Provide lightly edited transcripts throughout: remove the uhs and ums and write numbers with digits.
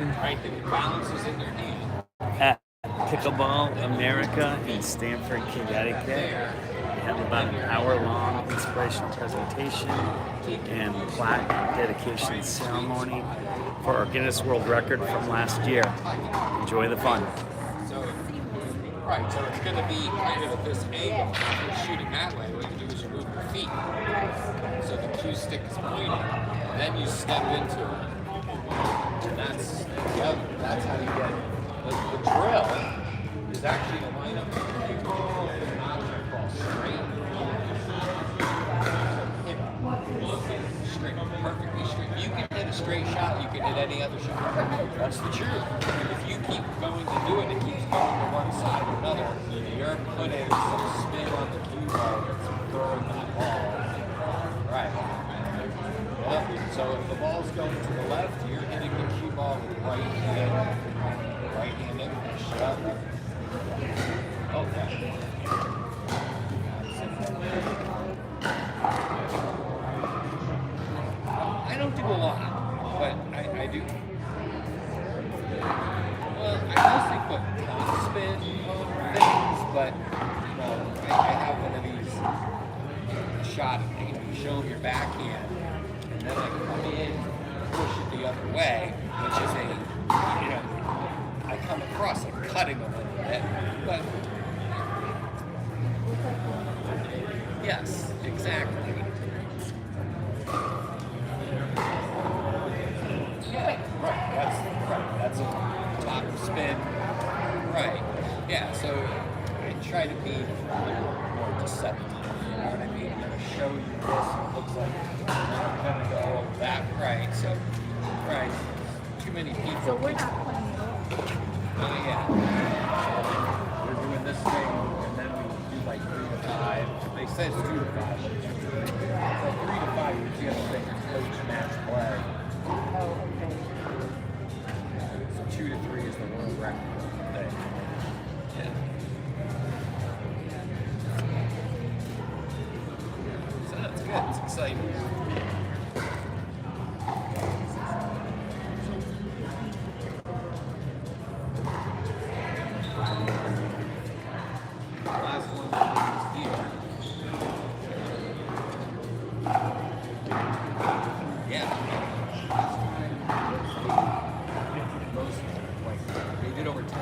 Right, the balance is in their hand. At Pickleball America in Stamford, Connecticut. We have about an hour-long inspirational presentation and plaque dedication ceremony for our Guinness World Record from last year. Enjoy the fun. So, right, so it's going to be kind of at this angle. If you're shooting that way, what you do is you move your feet. So the cue stick is pointing. Then you step into it. And that's the other. That's how you get it. The drill is actually to line up the ball and not crawl straight. Looking straight, perfectly straight. You can hit a straight shot, you can hit any other shot. That's the truth. If you keep going to do it, it keeps going to one side or another. You're putting some spin on the cue ball that's throwing that ball. Right. Yep. So if the ball's going to the left, you're hitting the cue ball with the right hand. Right hand in, shut. Okay. I don't do a lot, but I do. Well, I mostly put top spin on things, but I have one of these shot. You show them your backhand, and then I come in, push it the other way, which is I come across like cutting a little bit, but yes, exactly. Yeah, right. That's a top spin. Right. Yeah. So I try to be a little more deceptive. You know what I mean? I'm gonna show you this. It looks like I'm gonna go that right. So right. Too many people. So we're not playing it. Yeah. We're doing this thing, and then we do like 3 to 5. They say it's 2 to 5, but it's 3 to 5. You get a thing, coach match play. Oh, okay. So 2 to 3 is the world record thing. Yeah. So that's good. It's exciting. Last one is here. Yeah. Most, like, they did over 10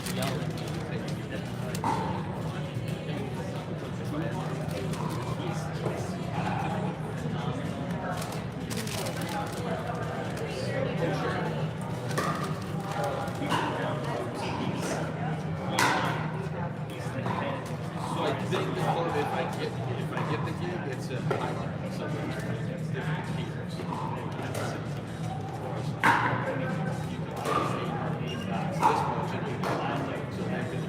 So I think the club, if I get the gig, it's a highlight. So it's different tiers. This much and you get highlight. So that could be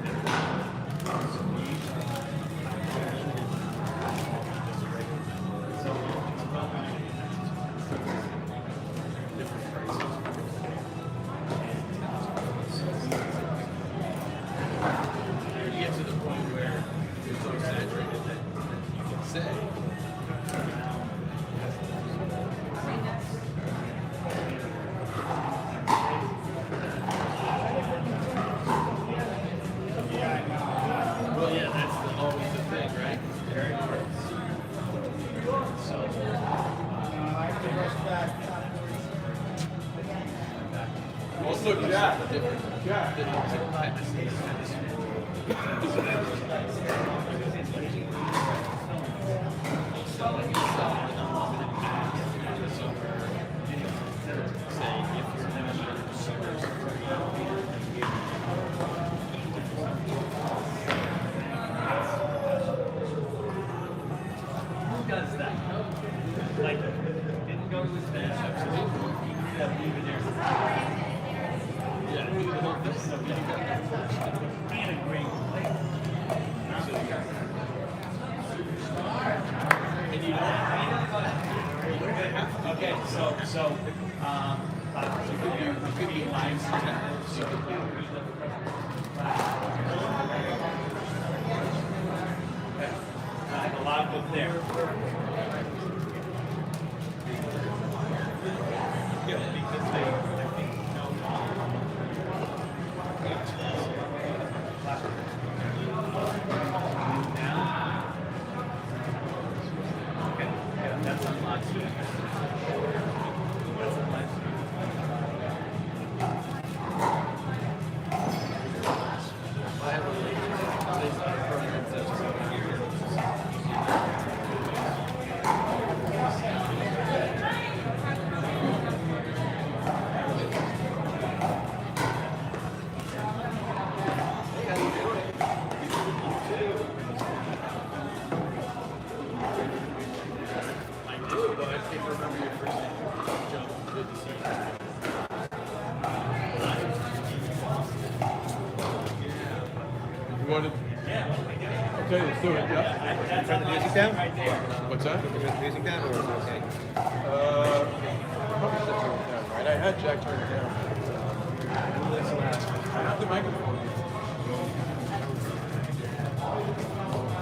you get to the point where it's so saturated that you can say. Well, yeah, that's always the thing, right? Also, Jack. Does that? Like, didn't go to his bench. Absolutely. He ended up leaving there. Yeah, do the whole thing. So you got He had a great player. and you don't. Okay, so You could be live sometimes. You could do. a lot of them there. Yeah, because they think no. Okay, yeah, that's unlocked. That's unlocked. Okay, let's do it. Yeah. Turn the music down? What's that? Turn the music down, or is it okay? Probably should turn it down, right? I had Jack turn it down. I have the microphone.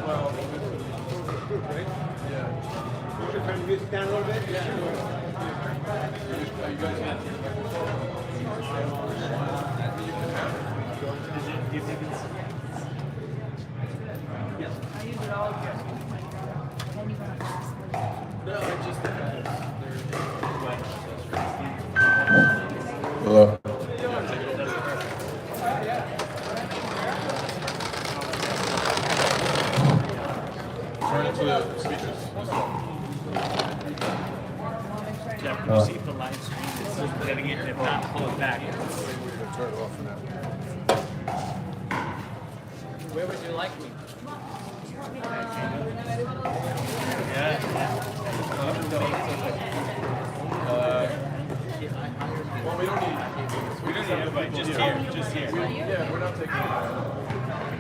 Well, Right? yeah. You should turn the music down a little bit? Are you guys not turning the microphone? You can have it. Do you think it's... I use it all again. Then you're gonna pass it. No, it just depends. Hello. Turn it to the speakers. Jeff, can you see if the live stream is still getting it? If not, pull it back. Turn it off for now. Where would you like me? Well, we don't need. We just have Everybody, just here, just here. Yeah, we're not taking it.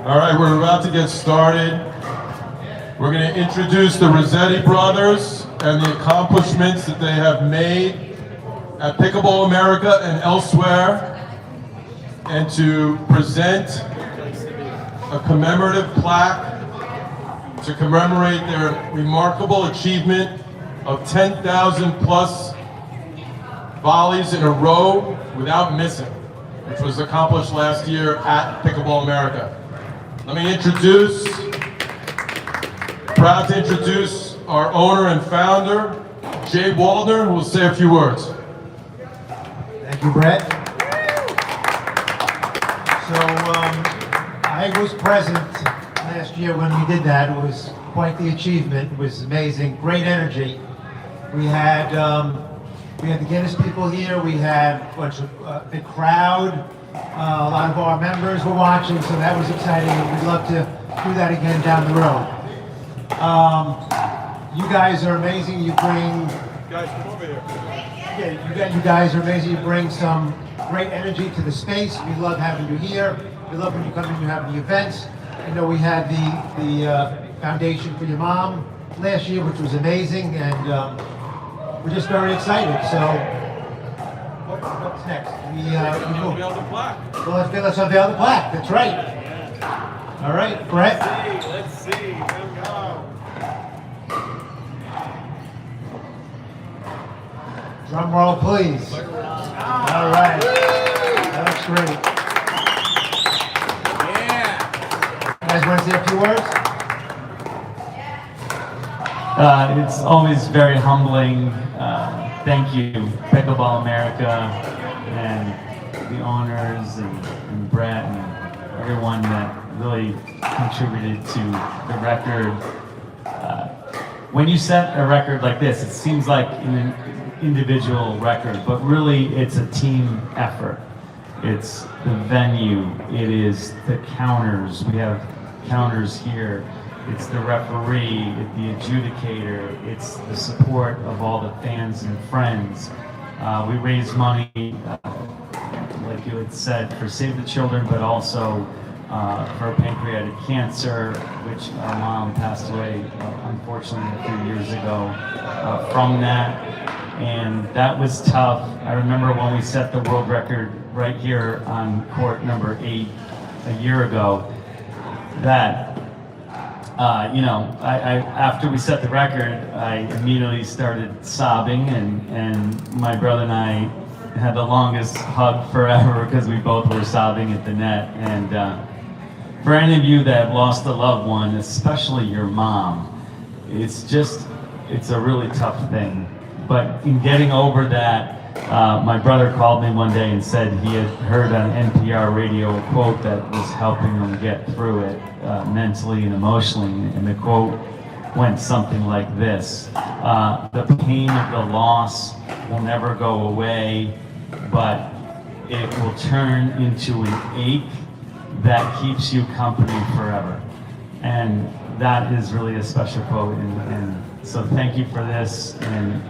All right, we're about to get started. We're going to introduce the Rossetti Brothers and the accomplishments that they have made at Pickleball America and elsewhere, and to present a commemorative plaque to commemorate their remarkable achievement of 10,000 plus volleys in a row without missing, which was accomplished last year at Pickleball America. Let me proud to introduce our owner and founder, Jay Waldner, who will say a few words. Thank you, Brett. So, I was present last year when we did that. It was quite the achievement. It was amazing, great energy. We had the Guinness people here. We had a bunch of big crowd. A lot of our members were watching, so that was exciting. And we'd love to do that again down the road. You guys are amazing. You bring. Guys, come over here. Yeah, you guys are amazing. You bring some great energy to the space. We love having you here. We love when you come and you have the events. I know we had the foundation for your mom last year, which was amazing, and we're just very excited. So, what's next? Unveil the plaque. Well, let's unveil the plaque. That's right. All right, Brett. Let's see. Here we go. Drum roll, please. All right. That looks great. Yeah. You guys want to say a few words? It's always very humbling. Thank you, Pickleball America, and the owners, and Brett, and everyone that really contributed to the record. When you set a record like this, it seems like an individual record, but really it's a team effort. It's the venue, it is the counters. We have counters here. It's the referee, the adjudicator, it's the support of all the fans and friends. We raise money, like you had said, for Save the Children, but also for pancreatic cancer, which our mom passed away, unfortunately, a few years ago from that. And that was tough. I remember when we set the world record right here on court number 8 a year ago, that after we set the record, I immediately started sobbing, and my brother and I had the longest hug forever because we both were sobbing at the net. And for any of you that have lost a loved one, especially your mom, it's a really tough thing. But in getting over that, my brother called me one day and said he had heard on NPR radio a quote that was helping him get through it mentally and emotionally. And the quote went something like this: the pain of the loss will never go away, but it will turn into an ache that keeps you company forever. And that is really a special quote. And so thank you for this. And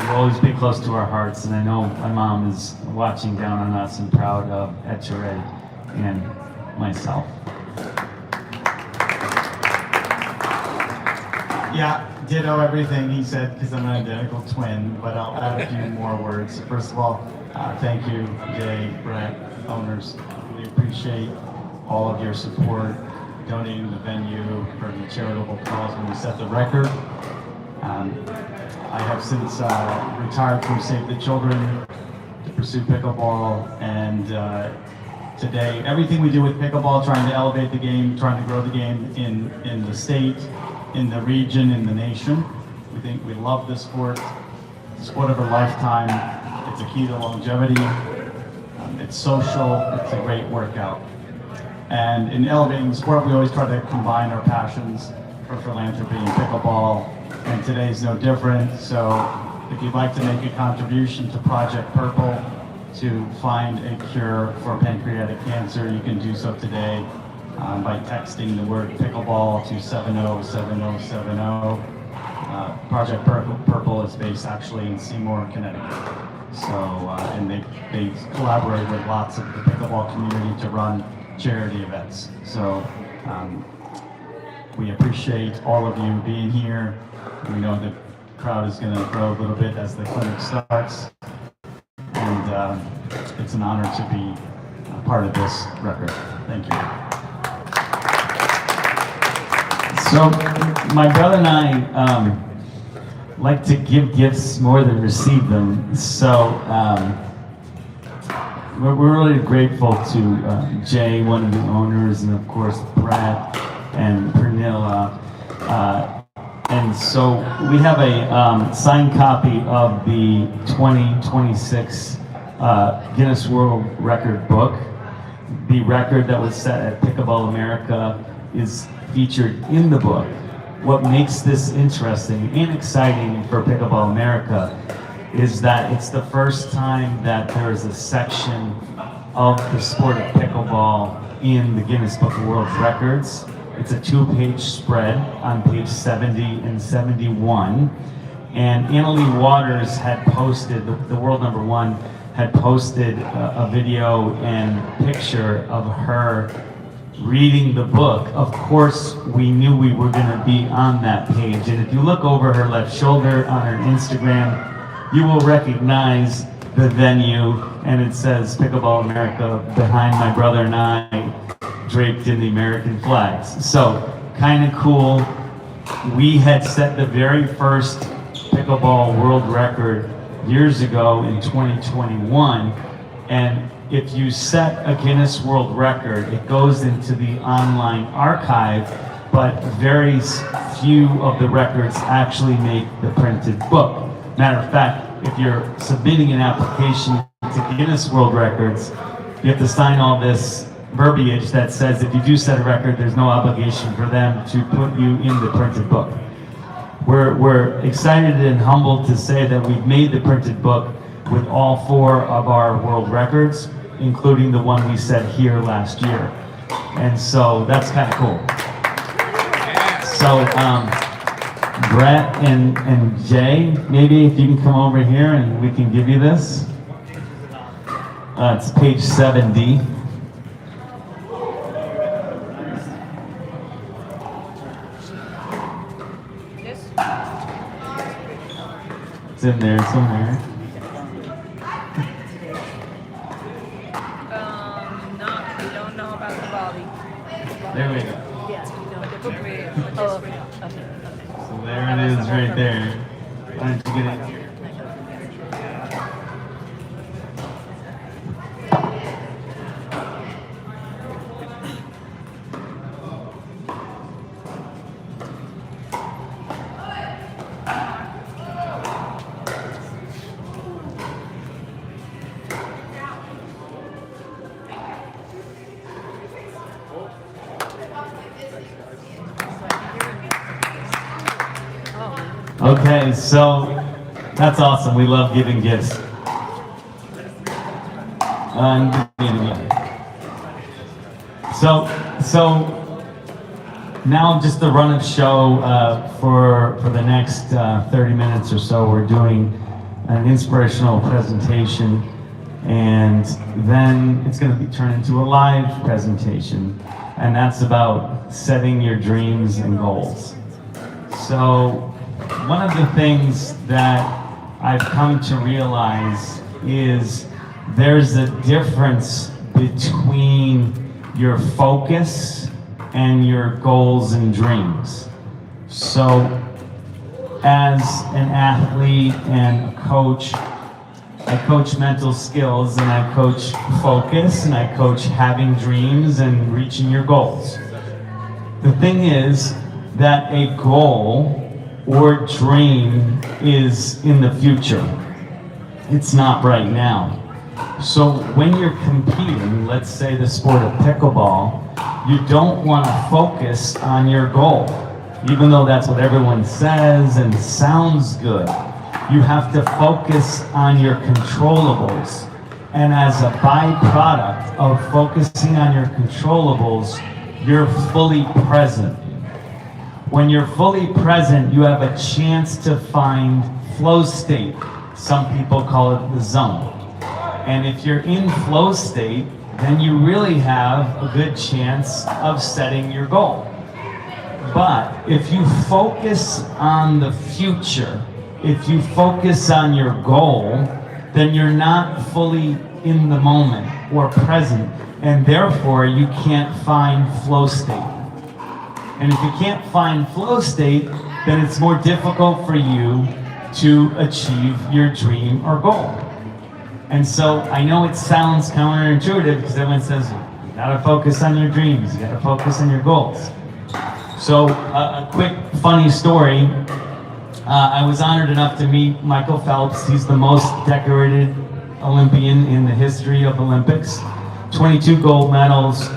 you'll always be close to our hearts, and I know my mom is watching down on us and proud of Etcheray and myself. Yeah, ditto everything he said because I'm an identical twin, but I'll add a few more words. First of all, thank you, Jay, Brett, owners. We appreciate all of your support, donating the venue for the charitable cause when we set the record. I have since retired from Save the Children to pursue pickleball, and today everything we do with pickleball, trying to elevate the game, trying to grow the game in the state, in the region, in the nation. We love this sport. It's the sport of a lifetime. It's a key to longevity. It's social. It's a great workout. And in elevating the sport, we always try to combine our passions for philanthropy and pickleball. And today's no different. So if you'd like to make a contribution to Project Purple to find a cure for pancreatic cancer, you can do so today by texting the word pickleball to 707070. Project Purple is based actually in Seymour, Connecticut. So, and they collaborate with lots of the pickleball community to run charity events. So we appreciate all of you being here. We know the crowd is going to grow a little bit as the clinic starts, and it's an honor to be a part of this record. Thank you. So my brother and I like to give gifts more than receive them. So we're really grateful to Jay, one of the owners, and of course Brett and Pernilla. And so we have a signed copy of the 2026 Guinness World Record book. The record that was set at Pickleball America is featured in the book. What makes this interesting and exciting for Pickleball America is that it's the first time that there is a section of the sport of pickleball in the Guinness Book of World Records. It's a 2-page spread on page 70 and 71. And Annalie Waters had posted, the world number one, had posted a video and picture of her reading the book. Of course, we knew we were gonna be on that page. And if you look over her left shoulder on her Instagram, you will recognize the venue, and it says Pickleball America behind my brother and I, draped in the American flags. So, kind of cool. We had set the very first pickleball world record years ago in 2021, and if you set a Guinness World Record, it goes into the online archive, but very few of the records actually make the printed book. Matter of fact, if you're submitting an application to Guinness World Records, you have to sign all this verbiage that says if you do set a record, there's no obligation for them to put you in the printed book. We're excited and humbled to say that we've made the printed book with all 4 of our world records, including the one we set here last year. And so that's kind of cool. So Brett and Jay, maybe if you can come over here and we can give you this. It's page 70. It's in there somewhere. We don't know about the Bobby. There we go. Yes, we know the book. Oh, okay. So there it is right there. Why don't you get it here? Okay, so that's awesome. We love giving gifts. So now just the run of show for the next 30 minutes or so. We're doing an inspirational presentation, and then it's going to be turned into a live presentation, and that's about setting your dreams and goals. So one of the things that I've come to realize is there's a difference between your focus and your goals and dreams. So as an athlete and a coach, I coach mental skills, and I coach focus, and I coach having dreams and reaching your goals. The thing is that a goal or dream is in the future. It's not right now. So when you're competing, let's say the sport of pickleball, you don't want to focus on your goal, even though that's what everyone says and sounds good. You have to focus on your controllables. And as a byproduct of focusing on your controllables, you're fully present. When you're fully present, you have a chance to find flow state. Some people call it the zone. And if you're in flow state, then you really have a good chance of setting your goal. But if you focus on the future, if you focus on your goal, then you're not fully in the moment or present, and therefore you can't find flow state. And if you can't find flow state, then it's more difficult for you to achieve your dream or goal. And so I know it sounds counterintuitive because everyone says, you gotta focus on your dreams, you gotta focus on your goals. So a quick funny story. I was honored enough to meet Michael Phelps. He's the most decorated Olympian in the history of Olympics. 22 gold medals,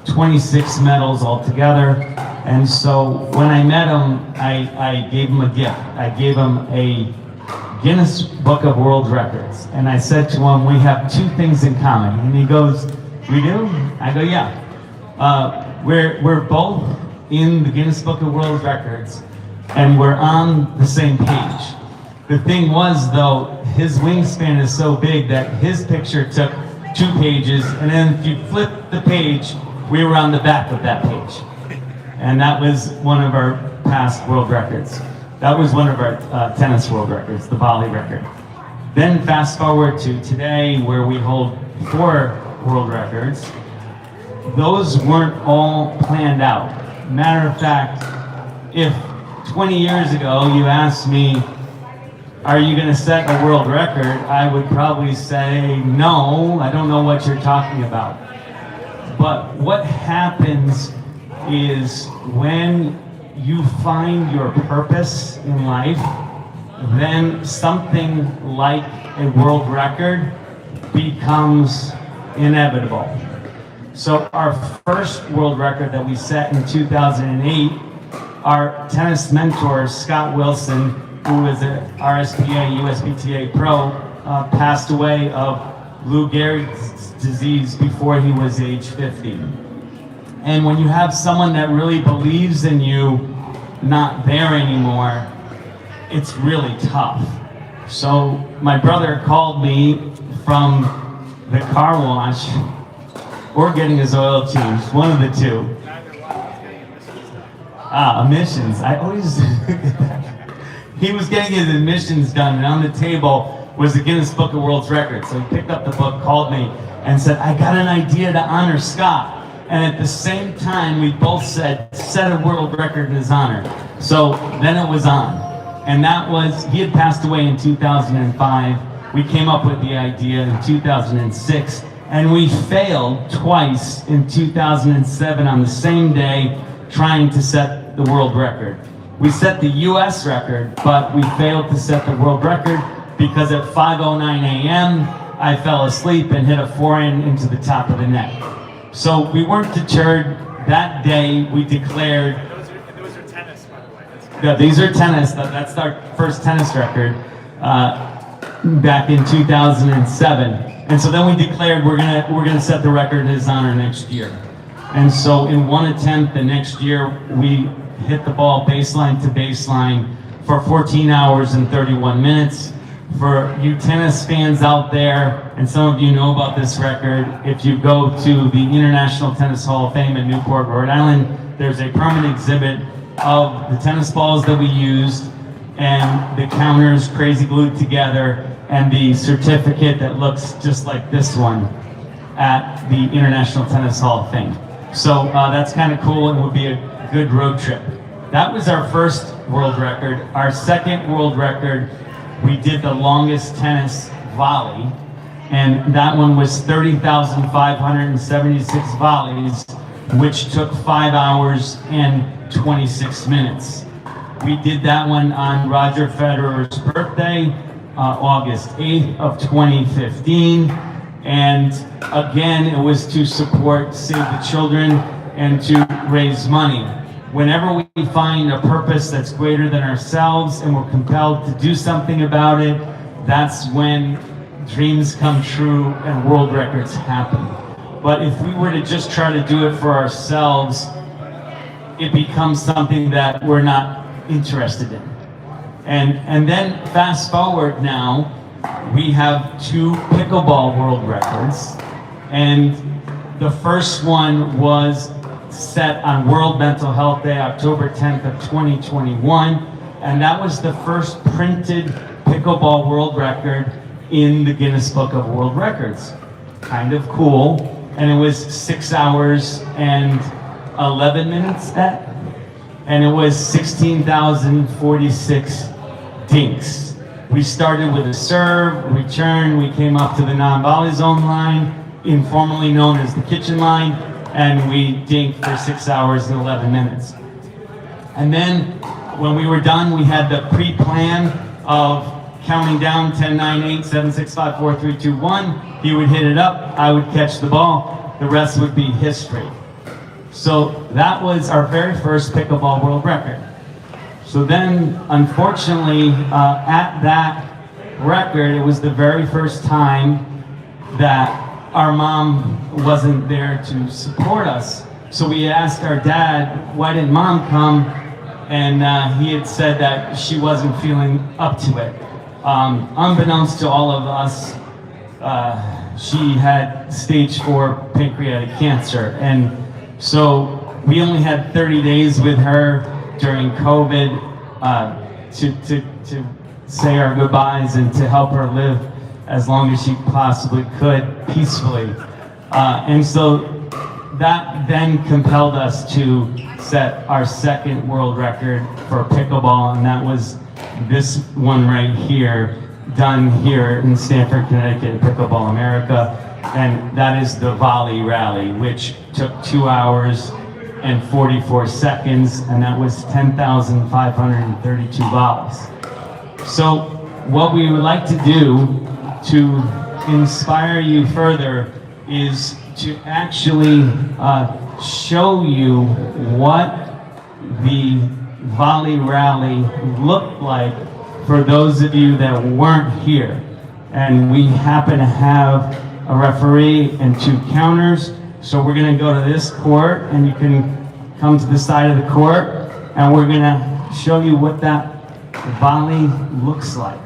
26 medals altogether. And so when I met him, I gave him a gift. I gave him a Guinness Book of World Records. And I said to him, we have two things in common. And he goes, we do? I go, yeah. We're both in the Guinness Book of World Records, and we're on the same page. The thing was, though, his wingspan is so big that his picture took 2 pages, and then if you flip the page, we were on the back of that page. And that was one of our past world records. That was one of our tennis world records, the volley record. Then fast forward to today, where we hold 4 world records. Those weren't all planned out. Matter of fact, if 20 years ago you asked me, are you going to set a world record? I would probably say, no, I don't know what you're talking about. But what happens is when you find your purpose in life, then something like a world record becomes inevitable. So our first world record that we set in 2008, our tennis mentor, Scott Wilson, who was an RSPA, USPTA pro, passed away of Lou Gehrig's disease before he was age 50. And when you have someone that really believes in you not there anymore, it's really tough. So my brother called me from the car wash, or getting his oil changed, one of the two. Emissions. I always get that. He was getting his emissions done, and on the table was the Guinness Book of World Records. So he picked up the book, called me, and said, I got an idea to honor Scott. And at the same time, we both said, set a world record in his honor. So then it was on. And that was, he had passed away in 2005. We came up with the idea in 2006. And we failed twice in 2007 on the same day trying to set the world record. We set the US record, but we failed to set the world record because at 5:09 a.m. I fell asleep and hit a forehand into the top of the net. So we weren't deterred. That day we declared... Those are tennis, by the way. Yeah, these are tennis. That's our first tennis record back in 2007. And so then we declared we're gonna set the record in his honor next year. And so in one attempt the next year, we hit the ball baseline to baseline for 14 hours and 31 minutes. For you tennis fans out there, and some of you know about this record, if you go to the International Tennis Hall of Fame in Newport, Rhode Island, there's a permanent exhibit of the tennis balls that we used and the counters crazy glued together, and the certificate that looks just like this one at the International Tennis Hall of Fame. So that's kind of cool and would be a good road trip. That was our first world record. Our second world record, we did the longest tennis volley, and that one was 30,576 volleys, which took 5 hours and 26 minutes. We did that one on Roger Federer's birthday, August 8th of 2015. And again, it was to support Save the Children and to raise money. Whenever we find a purpose that's greater than ourselves and we're compelled to do something about it, that's when dreams come true and world records happen. But if we were to just try to do it for ourselves, it becomes something that we're not interested in. And then fast forward now, we have 2 pickleball world records, and the first one was set on World Mental Health Day, October 10th of 2021, and that was the first printed pickleball world record in the Guinness Book of World Records. Kind of cool, and it was 6 hours and 11 minutes, and it was 16,046 dinks. We started with a serve, return, we came up to the non-volley zone line, informally known as the kitchen line, and we dinked for 6 hours and 11 minutes. And then when we were done, we had the pre-plan of counting down 10, 9, 8, 7, 6, 5, 4, 3, 2, 1. He would hit it up, I would catch the ball, the rest would be history. So that was our very first pickleball world record. So then, unfortunately, at that record, it was the very first time that our mom wasn't there to support us. So we asked our dad, why didn't mom come? And he had said that she wasn't feeling up to it. Unbeknownst to all of us, she had stage 4 pancreatic cancer. And so we only had 30 days with her during COVID to say our goodbyes and to help her live as long as she possibly could peacefully. And so that then compelled us to set our second world record for pickleball, and that was this one right here, done here in Stamford, Connecticut, Pickleball America. And that is the volley rally, which took 2 hours and 44 seconds, and that was 10,532 volleys. So what we would like to do to inspire you further is to actually show you what the volley rally looked like for those of you that weren't here. And we happen to have a referee and 2 counters. So we're gonna go to this court, and you can come to the side of the court, and we're gonna show you what that volley looks like.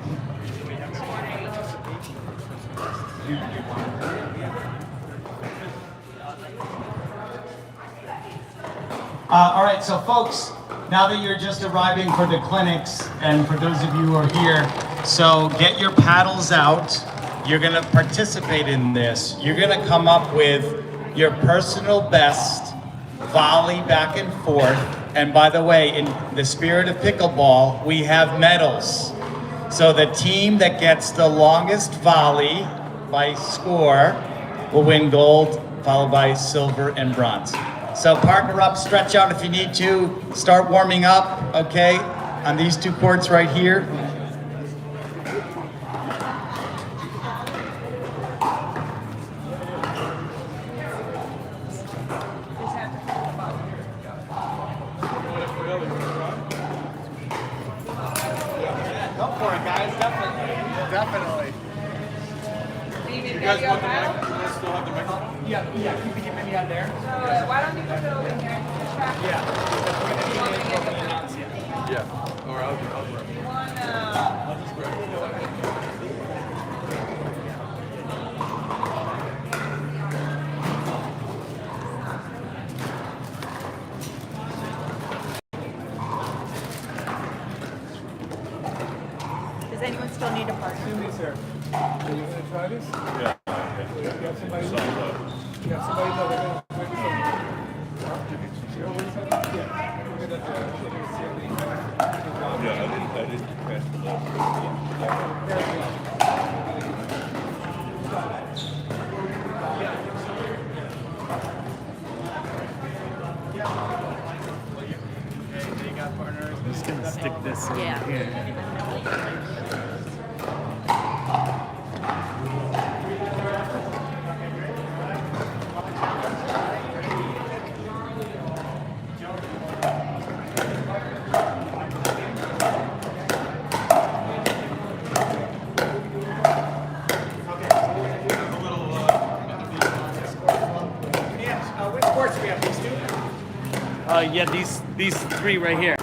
All right, so folks, now that you're just arriving for the clinics, and for those of you who are here, so get your paddles out. You're gonna participate in this. You're gonna come up with your personal best volley back and forth. And by the way, in the spirit of pickleball, we have medals. So the team that gets the longest volley by score will win gold, followed by silver and bronze. So partner up, stretch out if you need to, start warming up, okay, on these 2 courts right here. Go for it, guys. Definitely. You guys want the mic? You guys still have the microphone? Yeah, you can keep me out there. Why don't you put it over here? Yeah. Yeah. Or I'll grab it. I'll just grab it. Does anyone still need a partner? Excuse me, sir. Are you gonna try this? Yeah. You got somebody? You got somebody that we're gonna wait for? Yeah, I didn't press the button. I'm just gonna stick this in here. Which courts do we have? These 2? Yeah, these 3 right here.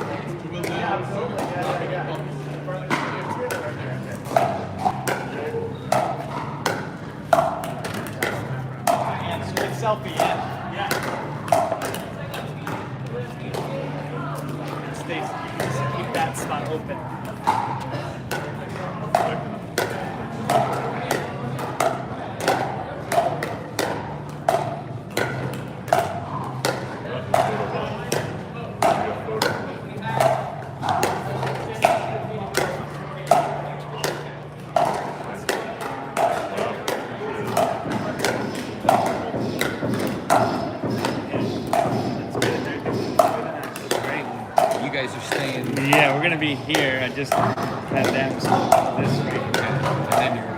Selfie, yeah. Stays. Keep that spot open. guys are staying. Yeah, we're gonna be here. I just had them this way. And then you're.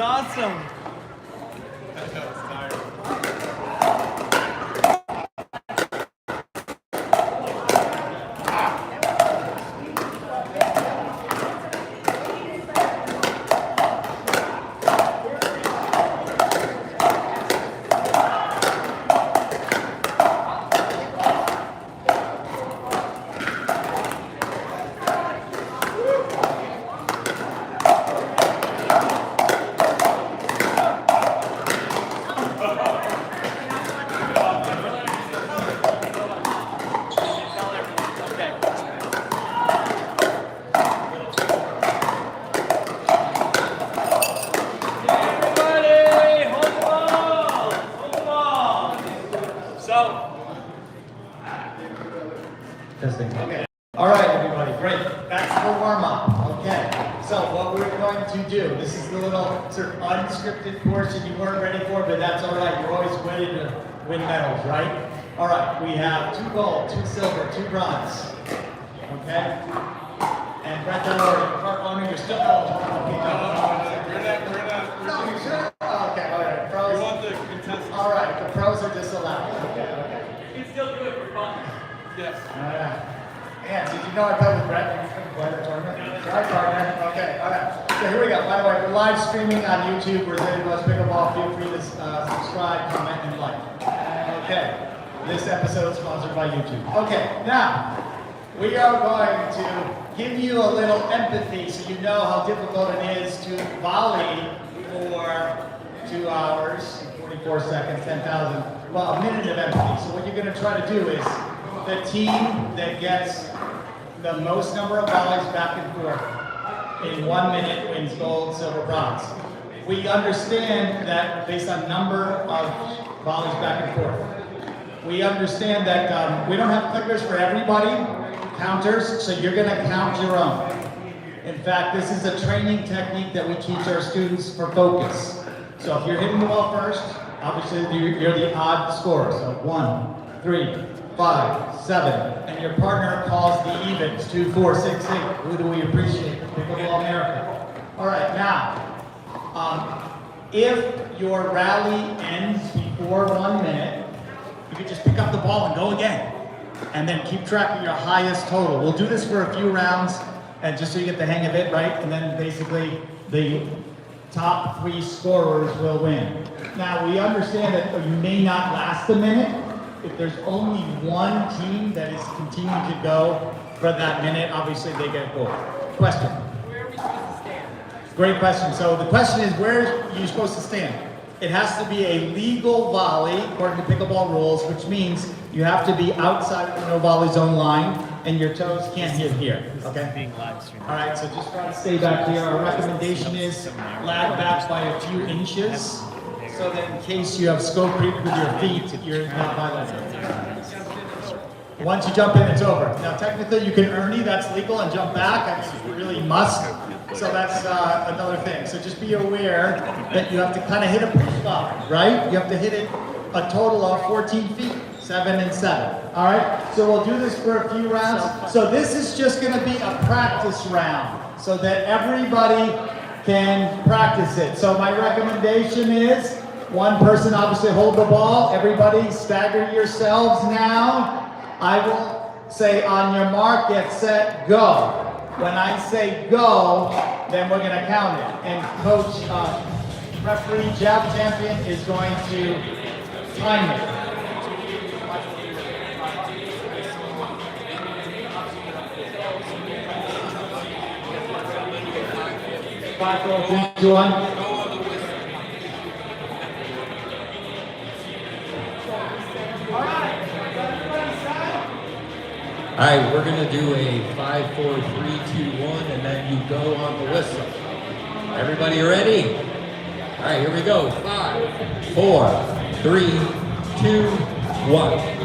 Awesome. Testing. Okay. All right, everybody, great. That's the warm-up. Okay. So what we're going to do, this is the little sort of unscripted portion you weren't ready for, but that's all right. You're always ready to win medals, right? All right, we have 2 gold, 2 silver, 2 bronze. Okay? And Brett, don't worry, part owner, you're still eligible. Okay, no, you're sure? you know I played with Brett? You couldn't play the tournament? Sorry, partner. Okay, all right. So here we go. By the way, we're live streaming on YouTube. Rossetti Brothers Pickleball. Feel free to subscribe, comment, and like. Okay. This episode is sponsored by YouTube. Okay, now we are going to give you a little empathy so you know how difficult it is to volley for 2 hours, 44 seconds, 10,000. Well, a minute of empathy. So what you're going to try to do is the team that gets the most number of volleys back and forth in 1 minute wins gold, silver, bronze. We understand that based on number of volleys back and forth. We understand that we don't have clickers for everybody, counters, so you're gonna count your own. In fact, this is a training technique that we teach our students for focus. So if you're hitting the ball first, obviously you're the odd scorer. So 1, 3, 5, 7, and your partner calls the evens, 2, 4, 6, 8. Who do we appreciate? Pickleball America. All right, now, if your rally ends before 1 minute, you can just pick up the ball and go again. And then keep track of your highest total. We'll do this for a few rounds, and just so you get the hang of it, right? And then basically the top 3 scorers will win. Now, we understand that you may not last a minute. If there's only one team that is continuing to go for that minute, obviously they get gold. Question? Where are we supposed to stand? Great question. So the question is, where are you supposed to stand? It has to be a legal volley, according to pickleball rules, which means you have to be outside of the no volley zone line, and your toes can't hit here, okay? Being live streamed. All right, so just try to stay back here. Our recommendation is lag back by a few inches, so that in case you have scope creep with your feet, you're not violating. Once you jump in, it's over. Now, technically, you can Ernie, that's legal, and jump back. I mean, you really must. So that's another thing. So just be aware that you have to kind of hit a push-up, right? You have to hit it a total of 14 feet, 7 and 7. All right? So we'll do this for a few rounds. So this is just going to be a practice round so that everybody can practice it. So my recommendation is one person obviously hold the ball. Everybody stagger yourselves now. I will say on your mark, get set, go. When I say go, then we're going to count it. And coach, referee, jab champion is going to time it. 5, 4, 3, 2, 1. All right, we're gonna do a 5, 4, 3, 2, 1, and then you go on the whistle. Everybody ready? All right, here we go. 5, 4, 3, 2, 1.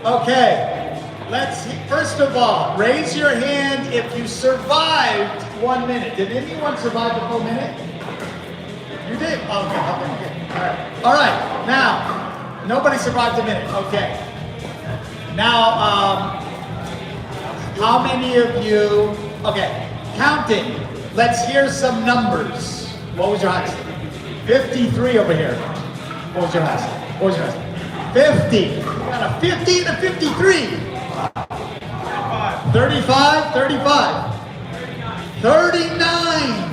Okay, first of all, raise your hand if you survived 1 minute. Did anyone survive the full minute? You did? Okay, okay. All right, now, nobody survived a minute, okay. Now, how many of you, okay, counting, let's hear some numbers. What was your highest? 53 over here. What was your highest? What was your highest? 50. We got a 50 and a 53. 35, 35. 39.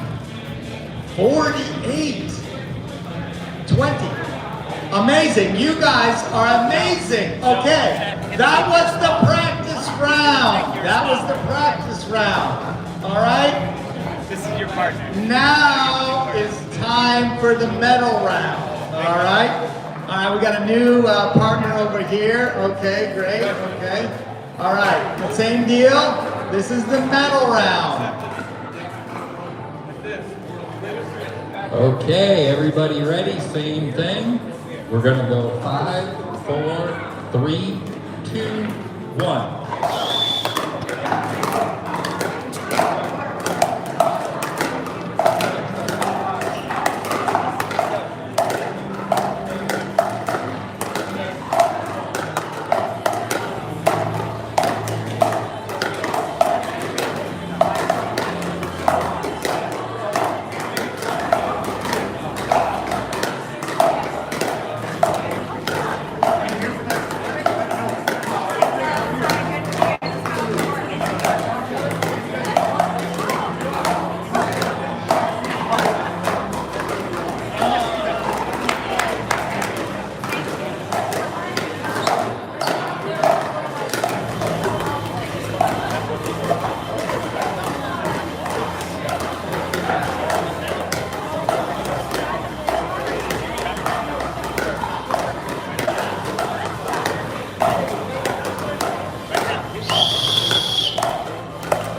48. 20. Amazing. You guys are amazing. Okay. That was the practice round. That was the practice round. All right. This is your partner. Now is time for the medal round. All right. All right. We got a new partner over here. Okay. Great. Okay. All right. The same deal. This is the medal round. Okay, everybody ready? Same thing. We're gonna go 5, 4, 3, 2, 1.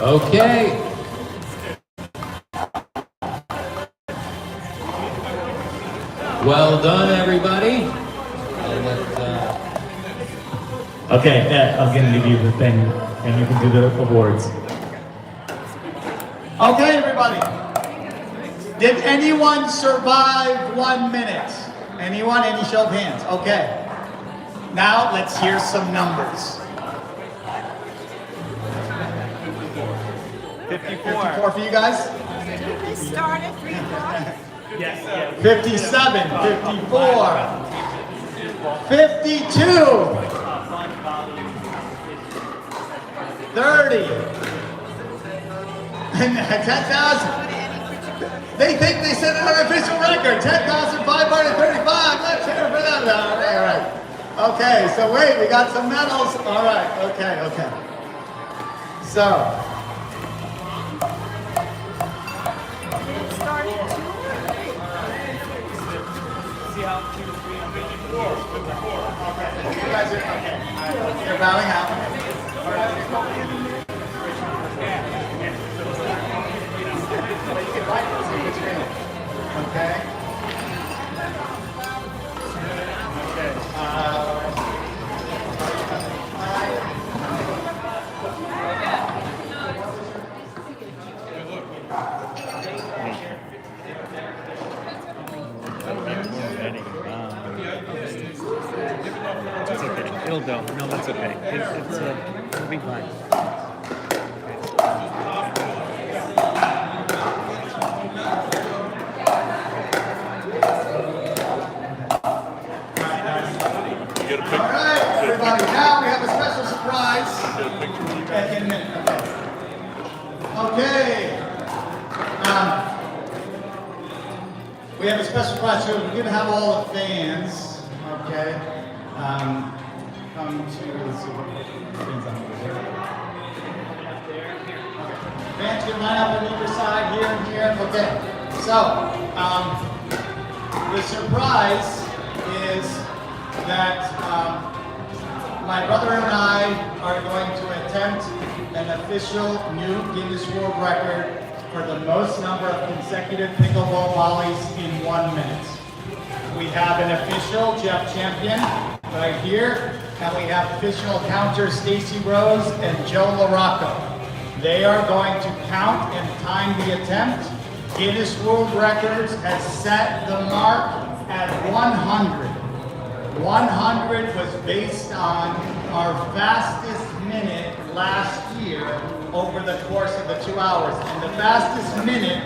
Okay. Well done, everybody. Okay, I'm gonna give you the thing, and you can do the awards. Okay, everybody. Did anyone survive 1 minute? Anyone? Any show of hands? Okay. Now let's hear some numbers. 54 for you guys? This started 3 o'clock. 57, 54, 52, 30, 10,000. They think they set an unofficial record, 10,535. Let's hear it for that. All right. Okay, so wait, we got some medals. All right, okay. So, It started 2 or 3. See how 2, 3, 4. okay, you guys are, okay. You're bowing out. Okay. It's okay. It'll go. No, that's okay. It'll be fine. All right, everybody. Now we have a special surprise. In a minute. Okay. We have a special surprise here. We're going to have all the fans. Okay. Come to. Let's see what fans on over here. Fans can line up on either side, here and here. Okay. So, the surprise is that my brother and I are going to attempt an official new Guinness World Record for the most number of consecutive pickleball volleys in 1 minute. We have an official Jeff Champion right here, and we have official counters Stacy Rose and Joe LaRocco. They are going to count and time the attempt. Guinness World Records has set the mark at 100. 100 was based on our fastest minute last year over the course of the 2 hours. And the fastest minute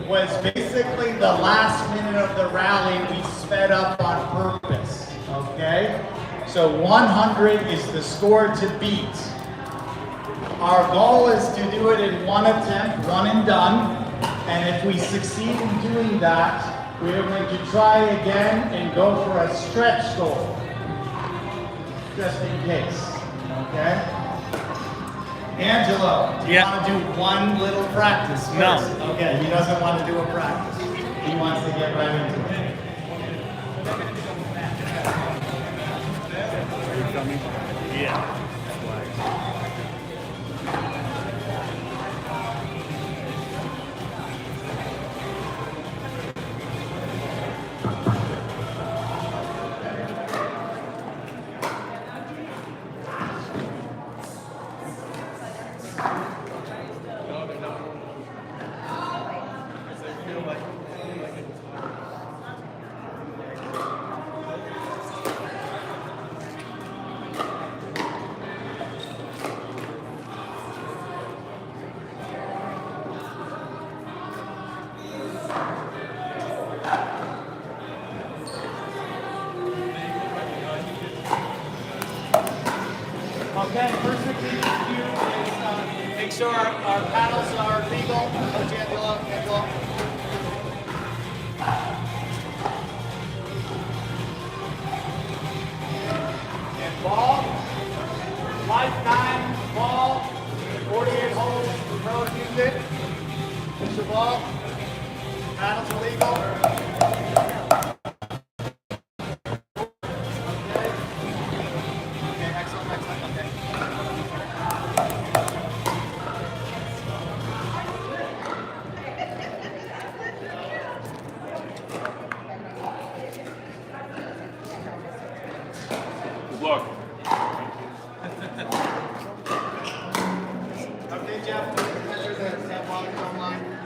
was basically the last minute of the rally we sped up on purpose, okay? So 100 is the score to beat. Our goal is to do it in one attempt, one and done, And if we succeed in doing that, we are going to try again and go for a stretch goal. Just in case, okay? Angelo, do you Yeah. want to do one little practice first? No. Okay, he doesn't want to do a practice. He wants to get right into it. Are you filming? Yeah. Okay, first thing we need to do is make sure our paddles are legal. Coach Angelo. And ball, lifetime ball, 48 holes, pros use it. Push the ball, paddles are legal. Good luck. Okay, Jeff, measure that water film line.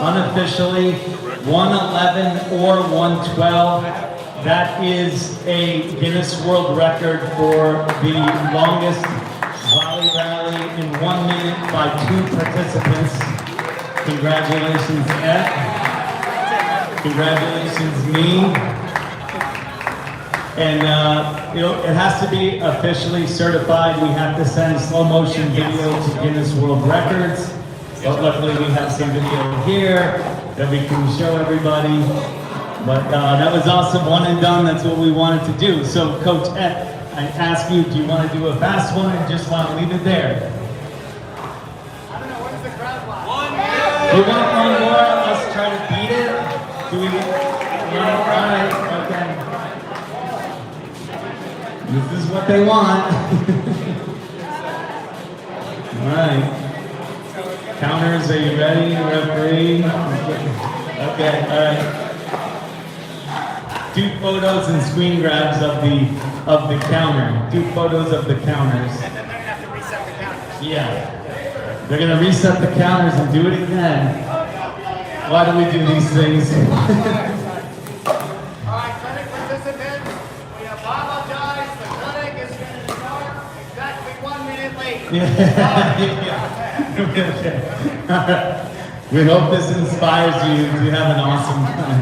unofficially 111 or 112. That is a Guinness World Record for the longest volley rally in 1 minute by 2 participants. Congratulations, Ed. Congratulations, me. And it has to be officially certified. We have to send slow motion video to Guinness World Records. But luckily we have some video here that we can show everybody. But that was awesome, one and done. That's what we wanted to do. So Coach Ed, I ask you, do you want to do a fast one or just want to leave it there? I don't know, what does the crowd want? Do you want one more? Let's try to beat it. Do we? All right, okay. This is what they want. All right. Counters, are you ready, referee? Okay, all right. Do photos and screen grabs of the counter. Do photos of the counters. And then they're gonna have to reset the counters. Yeah. They're gonna reset the counters and do it again. Why do we do these things? All right, clinic participants, we apologize. The clinic is going to start exactly 1 minute late. Okay. We hope this inspires you to have an awesome time.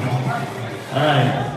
All right.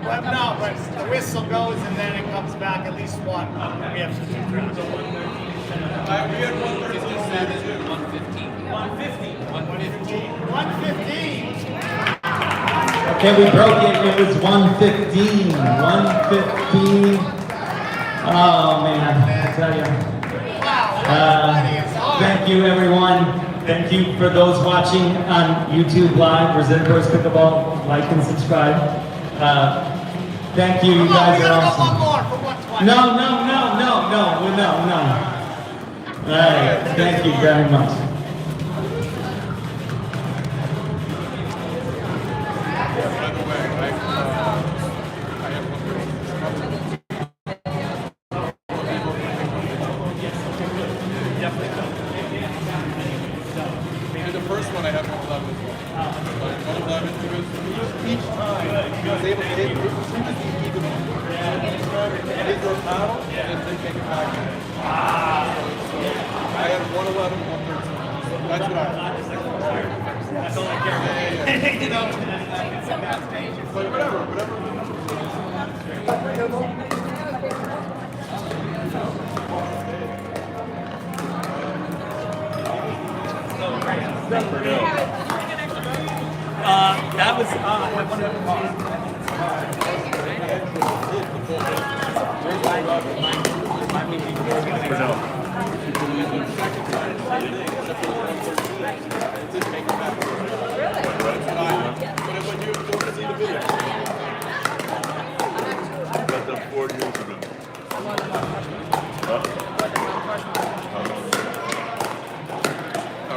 But no, but the whistle goes and then it comes back at least one. We have to do crowds. We had 137, 115. 115. Okay, we broke it. It was 115. 115. Oh man, I tell you. Thank you, everyone. Thank you for those watching on YouTube Live, Rossetti Brothers Pickleball. Like and subscribe. Thank you. You guys are awesome. One more for 120. No. All right. Thank you very much. by the way, I have and the first one I have 111 as well. 111 because each time he was able to hit even one. Each time hit your paddle and then take it back in. So I had 111, 113. So that's what I had. That's all I care about. You know, but whatever. That was I wanted to call.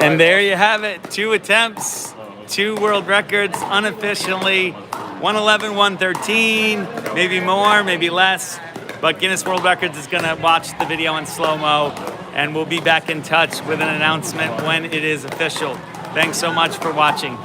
And there you have it. 2 attempts, 2 world records unofficially. 111, 113, maybe more, maybe less. But Guinness World Records is gonna watch the video in slow-mo, and we'll be back in touch with an announcement when it is official. Thanks so much for watching.